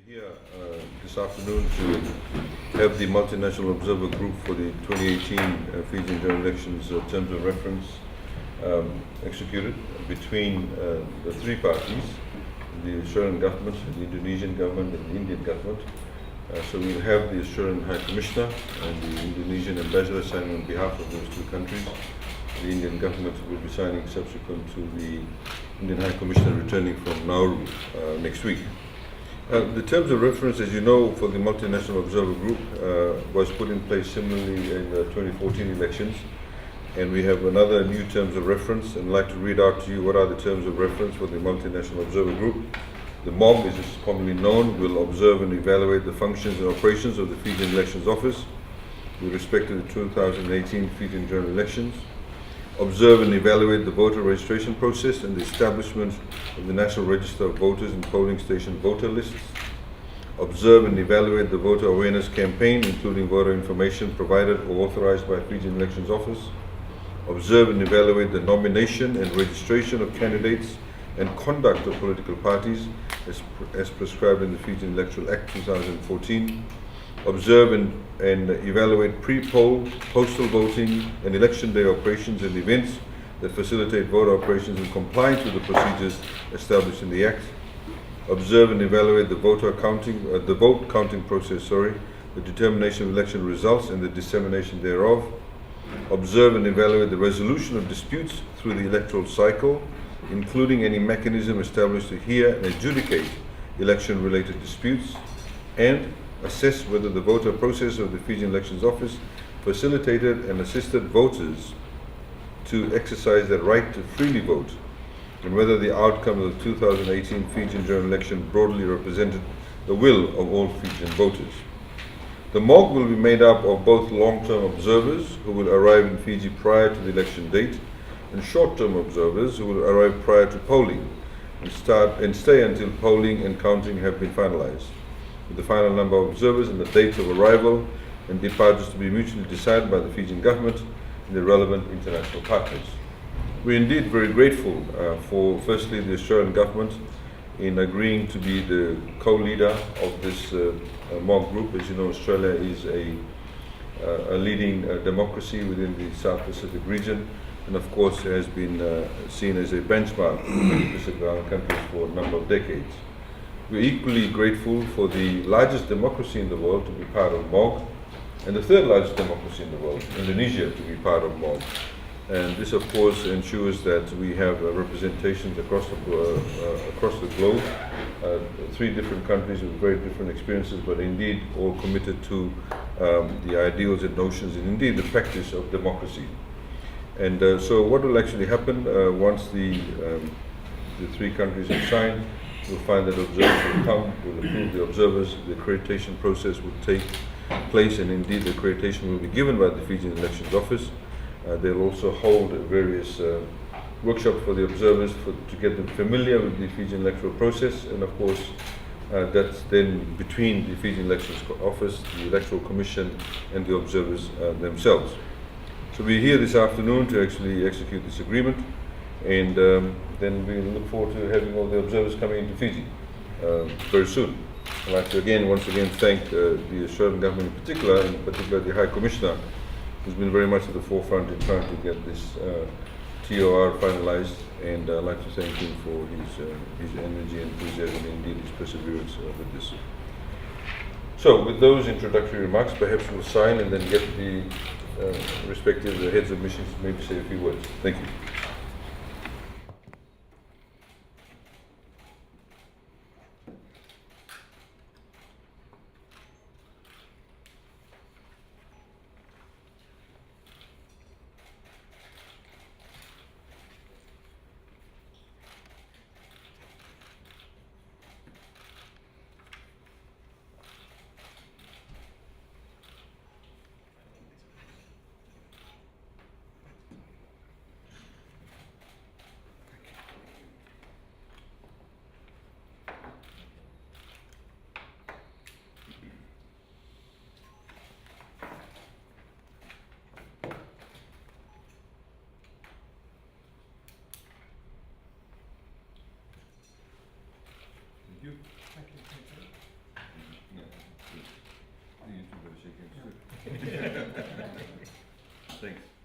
Here this afternoon to have the Multinational Observer Group for the 2018 Fijian general elections terms of reference executed between the three parties, the Australian government, the Indonesian government and the Indian government. So we'll have the Australian High Commissioner and the Indonesian Ambassador signing on behalf of those two countries. The Indian government will be signing subsequent to the Indian High Commissioner returning from Nauru next week. The terms of reference, as you know, for the Multinational Observer Group was put in place similarly in the 2014 elections, and we have another new terms of reference, and I'd like to read out to you what are the terms of reference for the Multinational Observer Group. The MOG, as is commonly known, will observe and evaluate the functions and operations of the Fijian Elections Office with respect to the 2018 Fijian general elections, observe and evaluate the voter registration process and the establishment of the National Register of Voters and polling station voter lists, observe and evaluate the voter awareness campaign, including voter information provided or authorized by Fijian Elections Office, observe and evaluate the nomination and registration of candidates and conduct of political parties as prescribed in the Fijian Electoral Act 2014, observe and evaluate pre-poll, postal voting and election day operations and events that facilitate voter operations in compliance with the procedures established in the Act, observe and evaluate the vote counting process, the determination of election results and the dissemination thereof, observe and evaluate the resolution of disputes through the electoral cycle, including any mechanism established to hear and adjudicate election-related disputes, and assess whether the voter process of the Fijian Elections Office facilitated and assisted voters to exercise their right to freely vote, and whether the outcome of the 2018 Fijian general election broadly represented the will of all Fijian voters. The MOG will be made up of both long-term observers who will arrive in Fiji prior to the election date and short-term observers who will arrive prior to polling and stay until polling and counting have been finalized, with the final number of observers and the dates of arrival and departures to be mutually decided by the Fijian government and the relevant international partners. We're indeed very grateful for, firstly, the Australian government in agreeing to be the co-leader of this MOG group. As you know, Australia is a leading democracy within the South Pacific region, and of course has been seen as a benchmark in the Pacific Island countries for a number of decades. We're equally grateful for the largest democracy in the world to be part of MOG, and the third largest democracy in the world, Indonesia, to be part of MOG. And this, of course, ensures that we have representations across the globe, three different countries with very different experiences, but indeed all committed to the ideals and notions and indeed the practice of democracy. And so what will actually happen once the three countries have signed? We'll find that observers will come, will approve the observers, the accreditation process will take place, and indeed the accreditation will be given by the Fijian Elections Office. They'll also hold various workshops for the observers to get them familiar with the Fijian electoral process, and of course that's then between the Fijian Elections Office, the Electoral Commission and the observers themselves. So we're here this afternoon to actually execute this agreement, and then we look forward to having all the observers coming into Fiji very soon. I'd like to once again thank the Australian government in particular the High Commissioner, who's been very much at the forefront in trying to get this TOR finalized, and I'd like to thank him for his energy and enthusiasm and indeed his perseverance with this. So with those introductory remarks, perhaps we'll sign and then get the respective heads of missions to maybe say a few words. Thank you. Thanks.